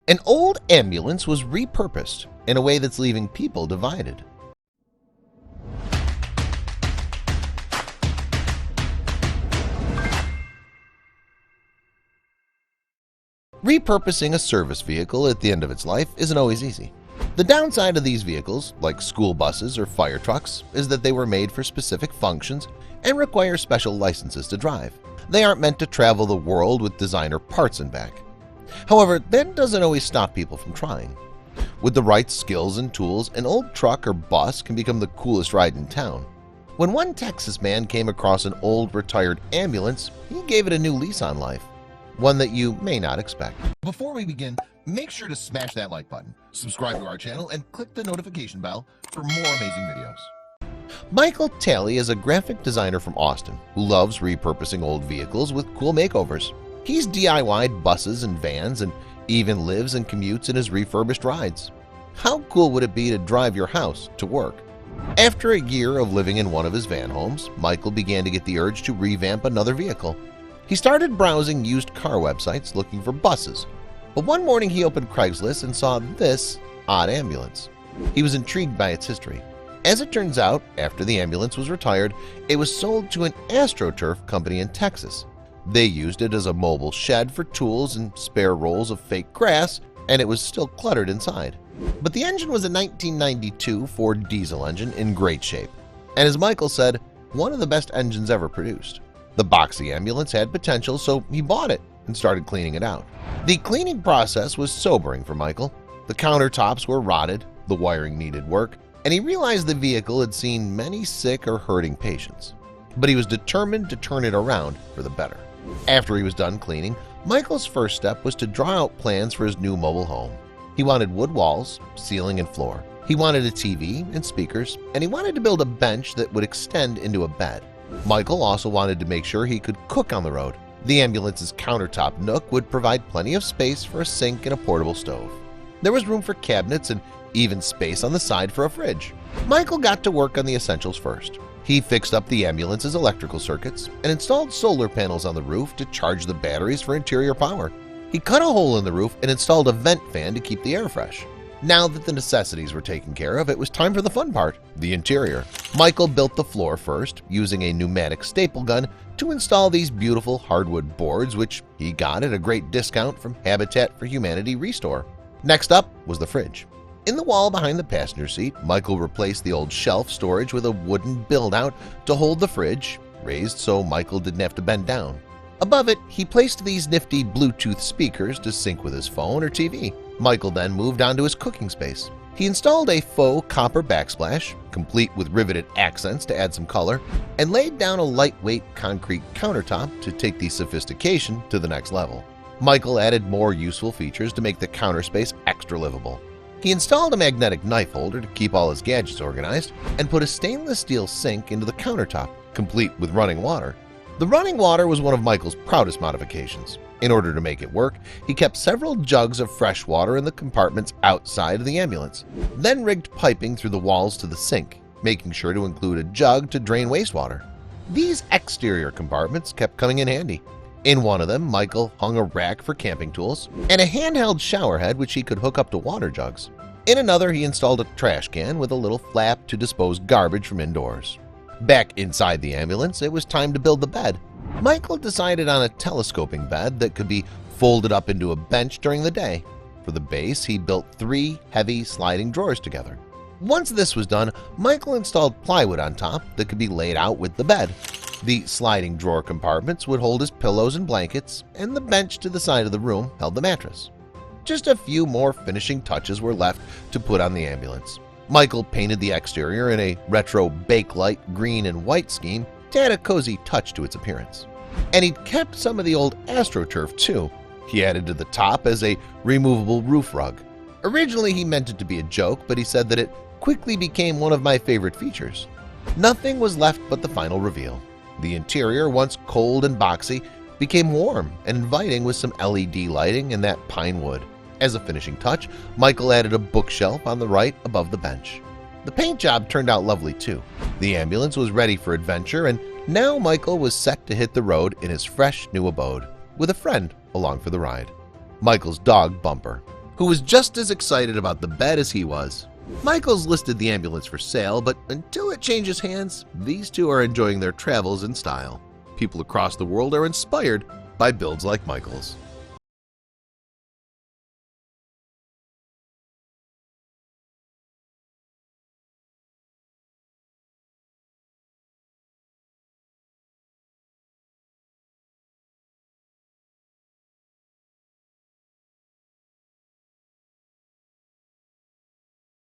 An old ambulance was repurposed in a way that's leaving people divided. Repurposing a service vehicle at the end of its life isn't always easy. The downside of these vehicles, like school buses or fire trucks, is that they were made for specific functions and require special licenses to drive. They aren't meant to travel the world with designer parts and back. However, that doesn't always stop people from trying. With the right skills and tools, an old truck or bus can become the coolest ride in town. When one Texas man came across an old retired ambulance, he gave it a new lease on life, one that you may not expect. Before we begin, make sure to smash that like button, subscribe to our channel, and click the notification bell for more amazing videos. Michael Talley is a graphic designer from Austin who loves repurposing old vehicles with cool makeovers. He's DIY'd buses and vans and even lives and commutes in his refurbished rides. How cool would it be to drive your house to work? After a year of living in one of his van homes, Michael began to get the urge to revamp another vehicle. He started browsing used car websites looking for buses, but one morning he opened Craigslist and saw this odd ambulance. He was intrigued by its history. As it turns out, after the ambulance was retired, it was sold to an AstroTurf company in Texas. They used it as a mobile shed for tools and spare rolls of fake grass, and it was still cluttered inside. But the engine was a 1992 Ford diesel engine in great shape, and as Michael said, one of the best engines ever produced. The boxy ambulance had potential, so he bought it and started cleaning it out. The cleaning process was sobering for Michael. The countertops were rotted, the wiring needed work, and he realized the vehicle had seen many sick or hurting patients. But he was determined to turn it around for the better. After he was done cleaning, Michael's first step was to draw out plans for his new mobile home. He wanted wood walls, ceiling, and floor. He wanted a TV and speakers, and he wanted to build a bench that would extend into a bed. Michael also wanted to make sure he could cook on the road. The ambulance's countertop nook would provide plenty of space for a sink and a portable stove. There was room for cabinets and even space on the side for a fridge. Michael got to work on the essentials first. He fixed up the ambulance's electrical circuits and installed solar panels on the roof to charge the batteries for interior power. He cut a hole in the roof and installed a vent fan to keep the air fresh. Now that the necessities were taken care of, it was time for the fun part, the interior. Michael built the floor first, using a pneumatic staple gun to install these beautiful hardwood boards, which he got at a great discount from Habitat for Humanity Restore. Next up was the fridge. In the wall behind the passenger seat, Michael replaced the old shelf storage with a wooden build-out to hold the fridge, raised so Michael didn't have to bend down. Above it, he placed these nifty Bluetooth speakers to sync with his phone or TV. Michael then moved on to his cooking space. He installed a faux copper backsplash, complete with riveted accents to add some color, and laid down a lightweight concrete countertop to take the sophistication to the next level. Michael added more useful features to make the counter space extra livable. He installed a magnetic knife holder to keep all his gadgets organized and put a stainless steel sink into the countertop, complete with running water. The running water was one of Michael's proudest modifications. In order to make it work, he kept several jugs of fresh water in the compartments outside of the ambulance, then rigged piping through the walls to the sink, making sure to include a jug to drain wastewater. These exterior compartments kept coming in handy. In one of them, Michael hung a rack for camping tools and a handheld shower head which he could hook up to water jugs. In another, he installed a trash can with a little flap to dispose garbage from indoors. Back inside the ambulance, it was time to build the bed. Michael decided on a telescoping bed that could be folded up into a bench during the day. For the base, he built 3 heavy sliding drawers together. Once this was done, Michael installed plywood on top that could be laid out with the bed. The sliding drawer compartments would hold his pillows and blankets, and the bench to the side of the room held the mattress. Just a few more finishing touches were left to put on the ambulance. Michael painted the exterior in a retro Bakelite green and white scheme to add a cozy touch to its appearance. And he'd kept some of the old AstroTurf too. He added to the top as a removable roof rug. Originally he meant it to be a joke, but he said that it quickly became one of my favorite features. Nothing was left but the final reveal. The interior, once cold and boxy, became warm and inviting with some LED lighting and that pine wood. As a finishing touch, Michael added a bookshelf on the right above the bench. The paint job turned out lovely too. The ambulance was ready for adventure, and now Michael was set to hit the road in his fresh new abode, with a friend along for the ride. Michael's dog, Bumper. who was just as excited about the bed as he was. Michael's listed the ambulance for sale, but until it changes hands, these two are enjoying their travels in style. People across the world are inspired by builds like Michael's.